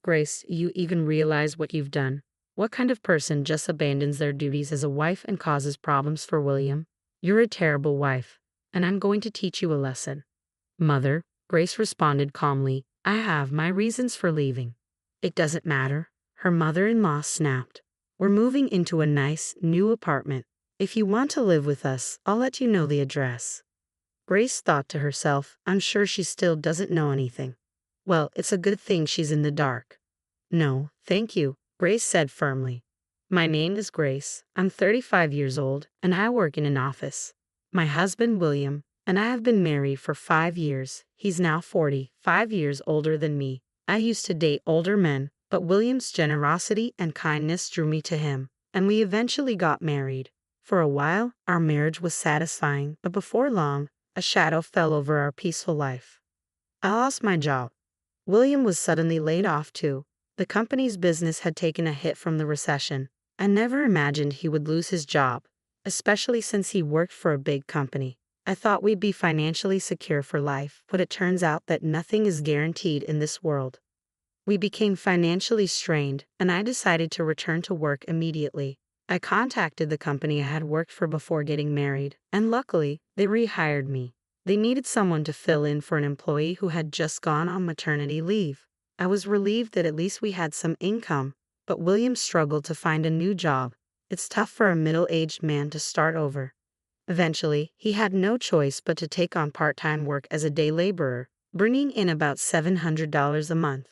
Grace, you even realize what you've done? What kind of person just abandons their duties as a wife and causes problems for William? You're a terrible wife, and I'm going to teach you a lesson. Mother, Grace responded calmly, I have my reasons for leaving. It doesn't matter, her mother-in-law snapped. We're moving into a nice, new apartment. If you want to live with us, I'll let you know the address. Grace thought to herself, I'm sure she still doesn't know anything. Well, it's a good thing she's in the dark. No, thank you, Grace said firmly. My name is Grace, I'm 35 years old, and I work in an office. My husband, William, and I have been married for 5 years. He's now 45 years older than me. I used to date older men, but William's generosity and kindness drew me to him, and we eventually got married. For a while, our marriage was satisfying, but before long, a shadow fell over our peaceful life. I lost my job. William was suddenly laid off too. The company's business had taken a hit from the recession. I never imagined he would lose his job, especially since he worked for a big company. I thought we'd be financially secure for life, but it turns out that nothing is guaranteed in this world. We became financially strained, and I decided to return to work immediately. I contacted the company I had worked for before getting married, and luckily, they rehired me. They needed someone to fill in for an employee who had just gone on maternity leave. I was relieved that at least we had some income, but William struggled to find a new job. It's tough for a middle-aged man to start over. Eventually, he had no choice but to take on part-time work as a day laborer, bringing in about $700 a month.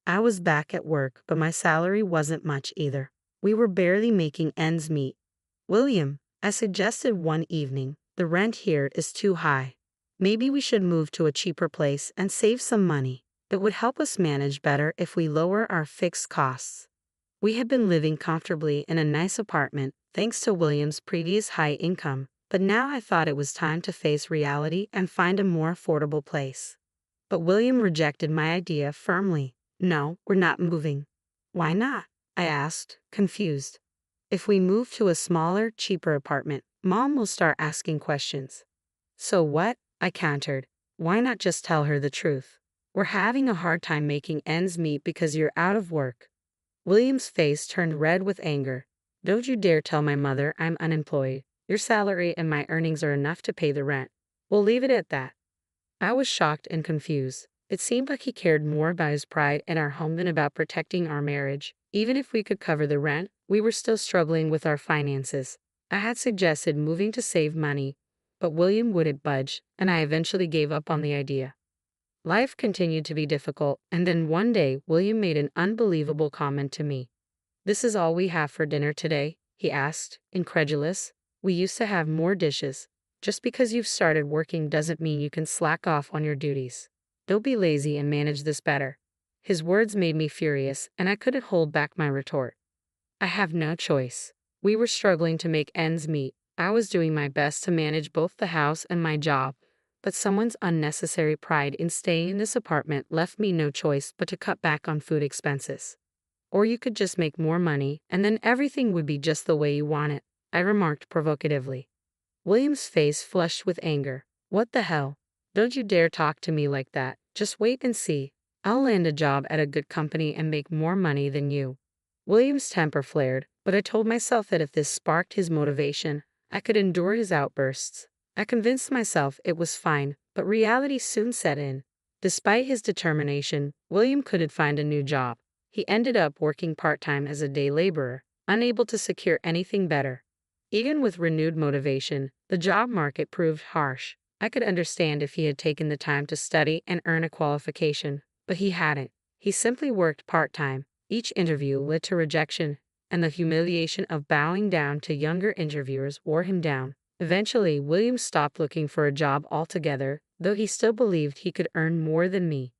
I was back at work, but my salary wasn't much either. We were barely making ends meet. William, I suggested one evening, the rent here is too high. Maybe we should move to a cheaper place and save some money. It would help us manage better if we lower our fixed costs. We had been living comfortably in a nice apartment, thanks to William's previous high income, but now I thought it was time to face reality and find a more affordable place. But William rejected my idea firmly. No, we're not moving. Why not? I asked, confused. If we move to a smaller, cheaper apartment, Mom will start asking questions. So what? I countered. Why not just tell her the truth? We're having a hard time making ends meet because you're out of work. William's face turned red with anger. Don't you dare tell my mother I'm unemployed. Your salary and my earnings are enough to pay the rent. We'll leave it at that. I was shocked and confused. It seemed like he cared more about his pride and our home than about protecting our marriage. Even if we could cover the rent, we were still struggling with our finances. I had suggested moving to save money, but William wouldn't budge, and I eventually gave up on the idea. Life continued to be difficult, and then one day, William made an unbelievable comment to me. This is all we have for dinner today? He asked, incredulous. We used to have more dishes. Just because you've started working doesn't mean you can slack off on your duties. Don't be lazy and manage this better. His words made me furious, and I couldn't hold back my retort. I have no choice. We were struggling to make ends meet. I was doing my best to manage both the house and my job, but someone's unnecessary pride in staying in this apartment left me no choice but to cut back on food expenses. Or you could just make more money, and then everything would be just the way you want it, I remarked provocatively. William's face flushed with anger. What the hell? Don't you dare talk to me like that. Just wait and see. I'll land a job at a good company and make more money than you. William's temper flared, but I told myself that if this sparked his motivation, I could endure his outbursts. I convinced myself it was fine, but reality soon set in. Despite his determination, William couldn't find a new job. He ended up working part-time as a day laborer, unable to secure anything better. Even with renewed motivation, the job market proved harsh. I could understand if he had taken the time to study and earn a qualification, but he hadn't. He simply worked part-time. Each interview led to rejection, and the humiliation of bowing down to younger interviewers wore him down. Eventually, William stopped looking for a job altogether, though he still believed he could earn more than me.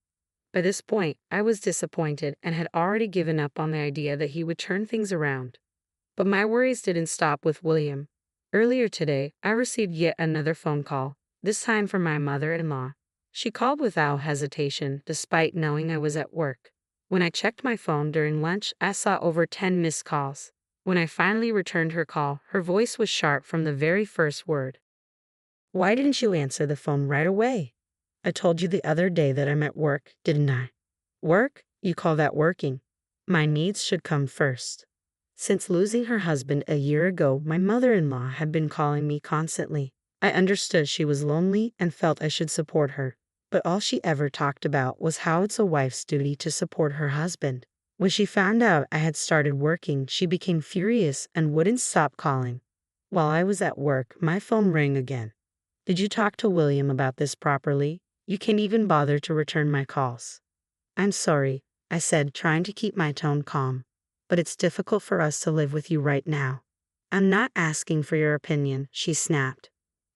By this point, I was disappointed and had already given up on the idea that he would turn things around. But my worries didn't stop with William. Earlier today, I received yet another phone call, this time from my mother-in-law. She called without hesitation, despite knowing I was at work. When I checked my phone during lunch, I saw over 10 missed calls. When I finally returned her call, her voice was sharp from the very first word. Why didn't you answer the phone right away? I told you the other day that I'm at work, didn't I? Work? You call that working? My needs should come first. Since losing her husband a year ago, my mother-in-law had been calling me constantly. I understood she was lonely and felt I should support her. But all she ever talked about was how it's a wife's duty to support her husband. When she found out I had started working, she became furious and wouldn't stop calling. While I was at work, my phone rang again. Did you talk to William about this properly? You can't even bother to return my calls. I'm sorry, I said, trying to keep my tone calm. But it's difficult for us to live with you right now. I'm not asking for your opinion, she snapped.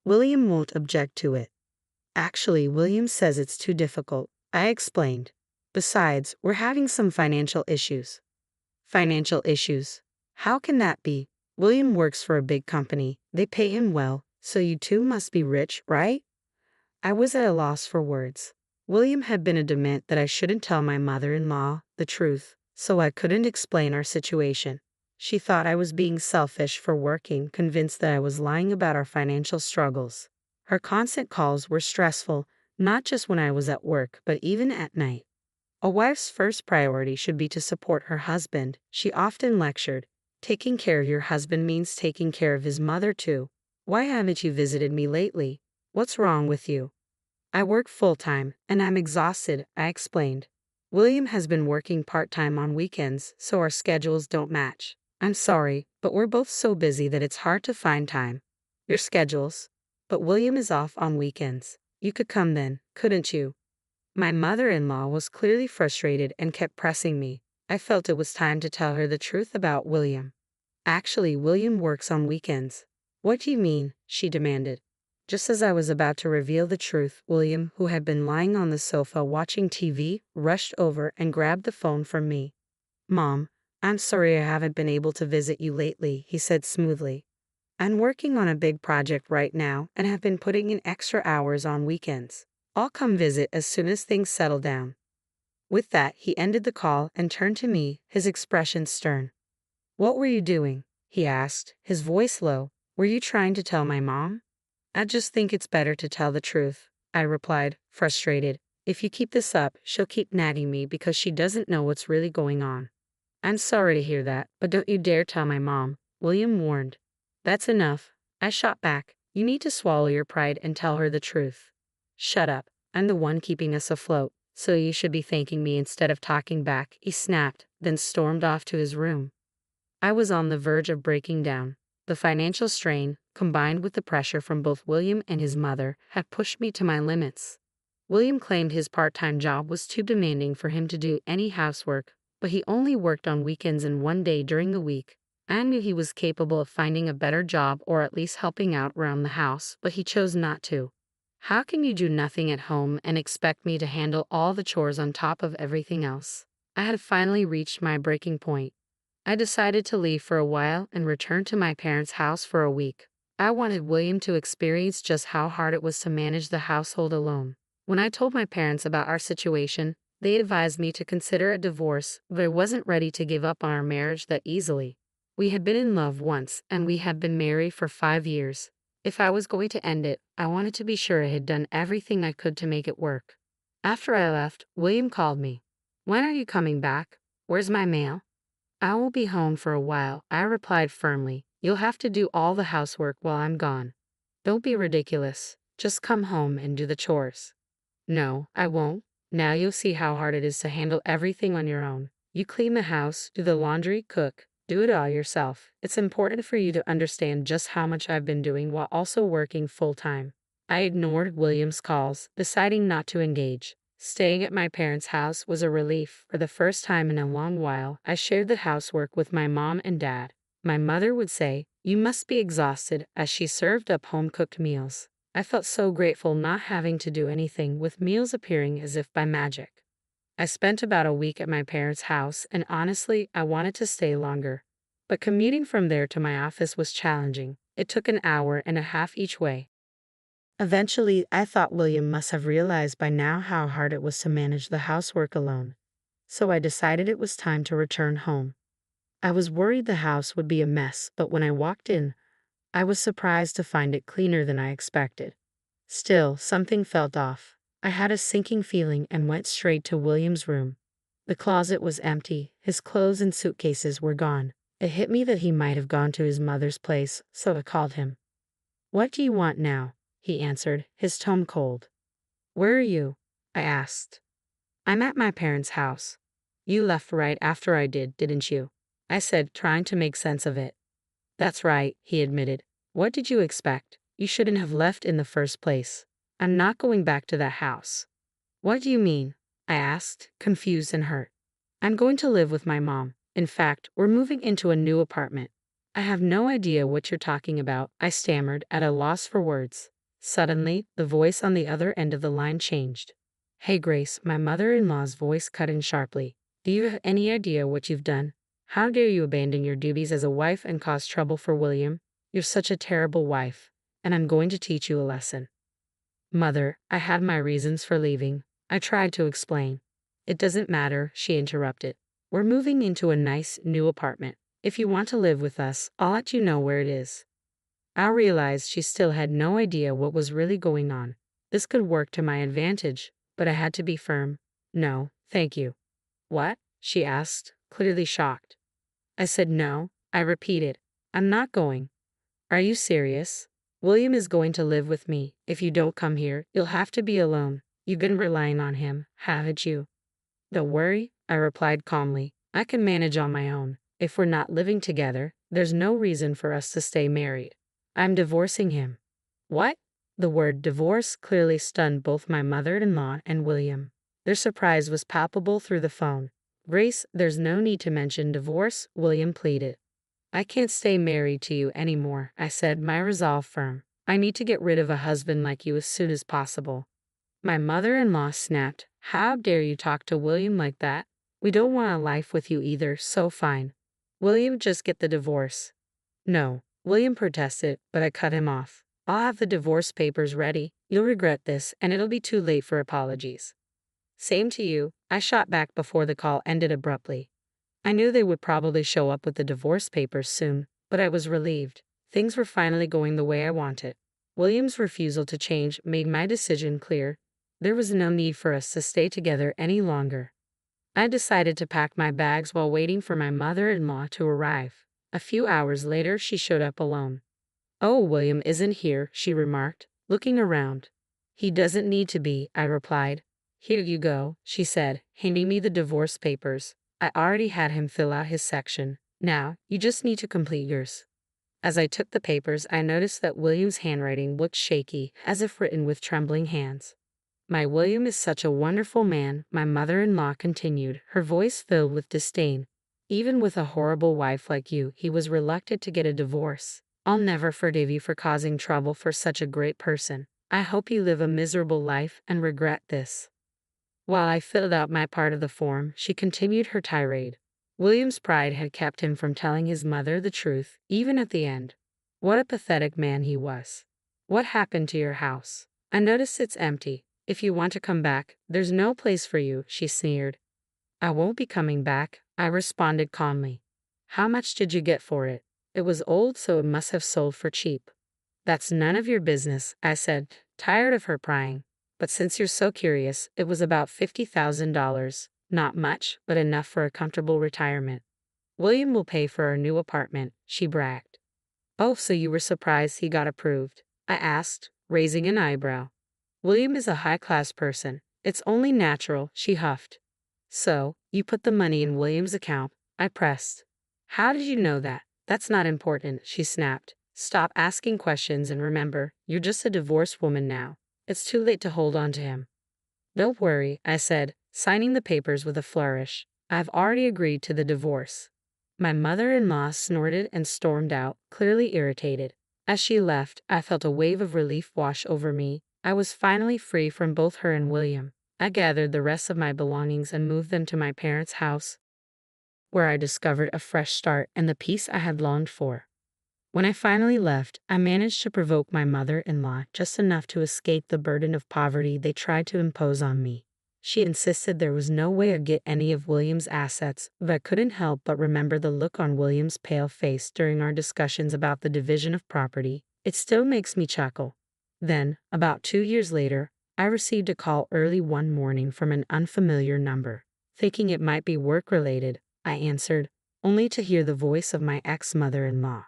William won't object to it. Actually, William says it's too difficult, I explained. Besides, we're having some financial issues. Financial issues? How can that be? William works for a big company. They pay him well, so you two must be rich, right? I was at a loss for words. William had been adamant that I shouldn't tell my mother-in-law the truth, so I couldn't explain our situation. She thought I was being selfish for working, convinced that I was lying about our financial struggles. Her constant calls were stressful, not just when I was at work, but even at night. A wife's first priority should be to support her husband, she often lectured. Taking care of your husband means taking care of his mother too. Why haven't you visited me lately? What's wrong with you? I work full-time, and I'm exhausted, I explained. William has been working part-time on weekends, so our schedules don't match. I'm sorry, but we're both so busy that it's hard to find time. Your schedules? But William is off on weekends. You could come then, couldn't you? My mother-in-law was clearly frustrated and kept pressing me. I felt it was time to tell her the truth about William. Actually, William works on weekends. What do you mean? She demanded. Just as I was about to reveal the truth, William, who had been lying on the sofa watching TV, rushed over and grabbed the phone from me. Mom, I'm sorry I haven't been able to visit you lately, he said smoothly. I'm working on a big project right now and have been putting in extra hours on weekends. I'll come visit as soon as things settle down. With that, he ended the call and turned to me, his expression stern. What were you doing? He asked, his voice low. Were you trying to tell my mom? I just think it's better to tell the truth, I replied, frustrated. If you keep this up, she'll keep nagging me because she doesn't know what's really going on. I'm sorry to hear that, but don't you dare tell my mom, William warned. That's enough, I shot back. You need to swallow your pride and tell her the truth. Shut up, I'm the one keeping us afloat, so you should be thanking me instead of talking back, he snapped, then stormed off to his room. I was on the verge of breaking down. The financial strain, combined with the pressure from both William and his mother, had pushed me to my limits. William claimed his part-time job was too demanding for him to do any housework, but he only worked on weekends and one day during the week. I knew he was capable of finding a better job or at least helping out around the house, but he chose not to. How can you do nothing at home and expect me to handle all the chores on top of everything else? I had finally reached my breaking point. I decided to leave for a while and return to my parents' house for a week. I wanted William to experience just how hard it was to manage the household alone. When I told my parents about our situation, they advised me to consider a divorce, but I wasn't ready to give up on our marriage that easily. We had been in love once, and we had been married for 5 years. If I was going to end it, I wanted to be sure I had done everything I could to make it work. After I left, William called me. When are you coming back? Where's my mail? I will be home for a while, I replied firmly. You'll have to do all the housework while I'm gone. Don't be ridiculous. Just come home and do the chores. No, I won't. Now you'll see how hard it is to handle everything on your own. You clean the house, do the laundry, cook, do it all yourself. It's important for you to understand just how much I've been doing while also working full-time. I ignored William's calls, deciding not to engage. Staying at my parents' house was a relief. For the first time in a long while, I shared the housework with my mom and dad. My mother would say, "You must be exhausted," as she served up home-cooked meals. I felt so grateful not having to do anything, with meals appearing as if by magic. I spent about a week at my parents' house, and honestly, I wanted to stay longer. But commuting from there to my office was challenging. It took an hour and a half each way. Eventually, I thought William must have realized by now how hard it was to manage the housework alone. So I decided it was time to return home. I was worried the house would be a mess, but when I walked in, I was surprised to find it cleaner than I expected. Still, something felt off. I had a sinking feeling and went straight to William's room. The closet was empty, his clothes and suitcases were gone. It hit me that he might have gone to his mother's place, so I called him. "What do you want now?" he answered, his tone cold. "Where are you?" I asked. "I'm at my parents' house." "You left right after I did, didn't you?" I said, trying to make sense of it. "That's right," he admitted. "What did you expect? You shouldn't have left in the first place. I'm not going back to that house." "What do you mean?" I asked, confused and hurt. "I'm going to live with my mom. In fact, we're moving into a new apartment." "I have no idea what you're talking about," I stammered, at a loss for words. Suddenly, the voice on the other end of the line changed. "Hey Grace," my mother-in-law's voice cut in sharply. "Do you have any idea what you've done? How dare you abandon your duties as a wife and cause trouble for William? You're such a terrible wife, and I'm going to teach you a lesson." "Mother, I had my reasons for leaving," I tried to explain. "It doesn't matter," she interrupted. "We're moving into a nice, new apartment. If you want to live with us, I'll let you know where it is." I realized she still had no idea what was really going on. This could work to my advantage, but I had to be firm. "No, thank you." "What?" she asked, clearly shocked. I said no. I repeated, "I'm not going." "Are you serious? William is going to live with me. If you don't come here, you'll have to be alone. You've been relying on him, haven't you?" "Don't worry," I replied calmly. "I can manage on my own. If we're not living together, there's no reason for us to stay married. I'm divorcing him." "What?" The word divorce clearly stunned both my mother-in-law and William. Their surprise was palpable through the phone. "Grace, there's no need to mention divorce," William pleaded. "I can't stay married to you anymore," I said, my resolve firm. "I need to get rid of a husband like you as soon as possible." My mother-in-law snapped, "How dare you talk to William like that? We don't want a life with you either, so fine. William, just get the divorce." "No," William protested, but I cut him off. "I'll have the divorce papers ready. You'll regret this, and it'll be too late for apologies." "Same to you," I shot back before the call ended abruptly. I knew they would probably show up with the divorce papers soon, but I was relieved. Things were finally going the way I wanted. William's refusal to change made my decision clear. There was no need for us to stay together any longer. I decided to pack my bags while waiting for my mother-in-law to arrive. A few hours later, she showed up alone. "Oh, William isn't here," she remarked, looking around. "He doesn't need to be," I replied. "Here you go," she said, handing me the divorce papers. "I already had him fill out his section. Now, you just need to complete yours." As I took the papers, I noticed that William's handwriting looked shaky, as if written with trembling hands. "My William is such a wonderful man," my mother-in-law continued, her voice filled with disdain. "Even with a horrible wife like you, he was reluctant to get a divorce. I'll never forgive you for causing trouble for such a great person. I hope you live a miserable life and regret this." While I filled out my part of the form, she continued her tirade. William's pride had kept him from telling his mother the truth, even at the end. What a pathetic man he was. "What happened to your house? I notice it's empty. If you want to come back, there's no place for you," she sneered. "I won't be coming back," I responded calmly. "How much did you get for it?" "It was old, so it must have sold for cheap." "That's none of your business," I said, tired of her prying. "But since you're so curious, it was about $50,000. Not much, but enough for a comfortable retirement. William will pay for our new apartment," she bragged. "Oh, so you were surprised he got approved?" I asked, raising an eyebrow. "William is a high-class person. It's only natural," she huffed. "So, you put the money in William's account?" I pressed. "How did you know that?" "That's not important," she snapped. "Stop asking questions and remember, you're just a divorced woman now. It's too late to hold on to him." "Don't worry," I said, signing the papers with a flourish. "I've already agreed to the divorce." My mother-in-law snorted and stormed out, clearly irritated. As she left, I felt a wave of relief wash over me. I was finally free from both her and William. I gathered the rest of my belongings and moved them to my parents' house, where I discovered a fresh start and the peace I had longed for. When I finally left, I managed to provoke my mother-in-law just enough to escape the burden of poverty they tried to impose on me. She insisted there was no way I'd get any of William's assets, but I couldn't help but remember the look on William's pale face during our discussions about the division of property. It still makes me chuckle. Then, about 2 years later, I received a call early one morning from an unfamiliar number. thinking it might be work-related, I answered, only to hear the voice of my ex-mother-in-law.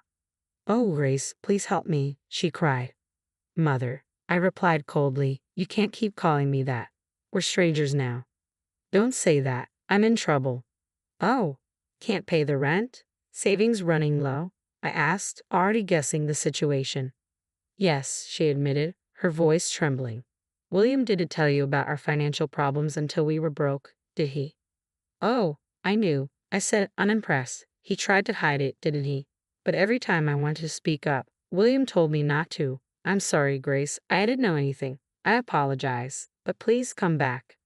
"Oh, Grace, please help me," she cried. "Mother," I replied coldly, "you can't keep calling me that. We're strangers now." "Don't say that. I'm in trouble." "Oh, can't pay the rent? Savings running low?" I asked, already guessing the situation. "Yes," she admitted, her voice trembling. "William didn't tell you about our financial problems until we were broke, did he?" "Oh, I knew," I said, unimpressed. "He tried to hide it, didn't he? But every time I wanted to speak up, William told me not to." "I'm sorry, Grace. I didn't know anything. I apologize. But please come back."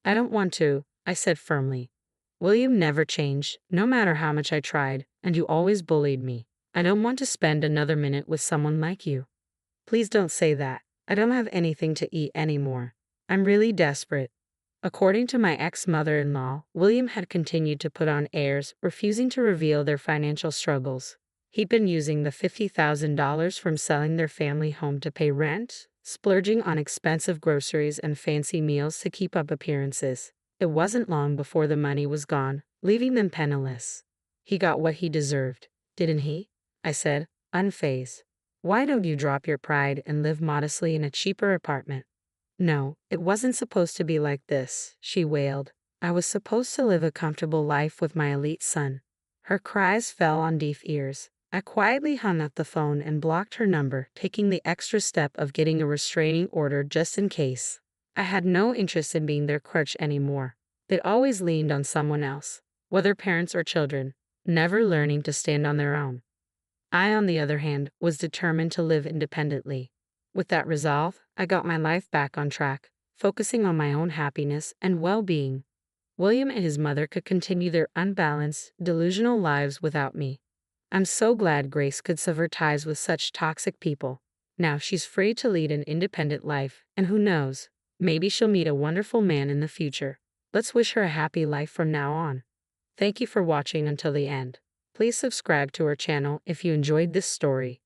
"I don't want to," I said firmly. "William never changed, no matter how much I tried, and you always bullied me. I don't want to spend another minute with someone like you." "Please don't say that. I don't have anything to eat anymore. I'm really desperate." According to my ex-mother-in-law, William had continued to put on airs, refusing to reveal their financial struggles. He'd been using the $50,000 from selling their family home to pay rent, splurging on expensive groceries and fancy meals to keep up appearances. It wasn't long before the money was gone, leaving them penniless. "He got what he deserved, didn't he?" I said, unfazed. "Why don't you drop your pride and live modestly in a cheaper apartment?" "No, it wasn't supposed to be like this," she wailed. "I was supposed to live a comfortable life with my elite son." Her cries fell on deaf ears. I quietly hung up the phone and blocked her number, taking the extra step of getting a restraining order just in case. I had no interest in being their crutch anymore. They'd always leaned on someone else, whether parents or children, never learning to stand on their own. I, on the other hand, was determined to live independently. With that resolve, I got my life back on track, focusing on my own happiness and well-being. William and his mother could continue their unbalanced, delusional lives without me. I'm so glad Grace could sever ties with such toxic people. Now she's free to lead an independent life, and who knows, maybe she'll meet a wonderful man in the future. Let's wish her a happy life from now on. Thank you for watching until the end. Please subscribe to our channel if you enjoyed this story.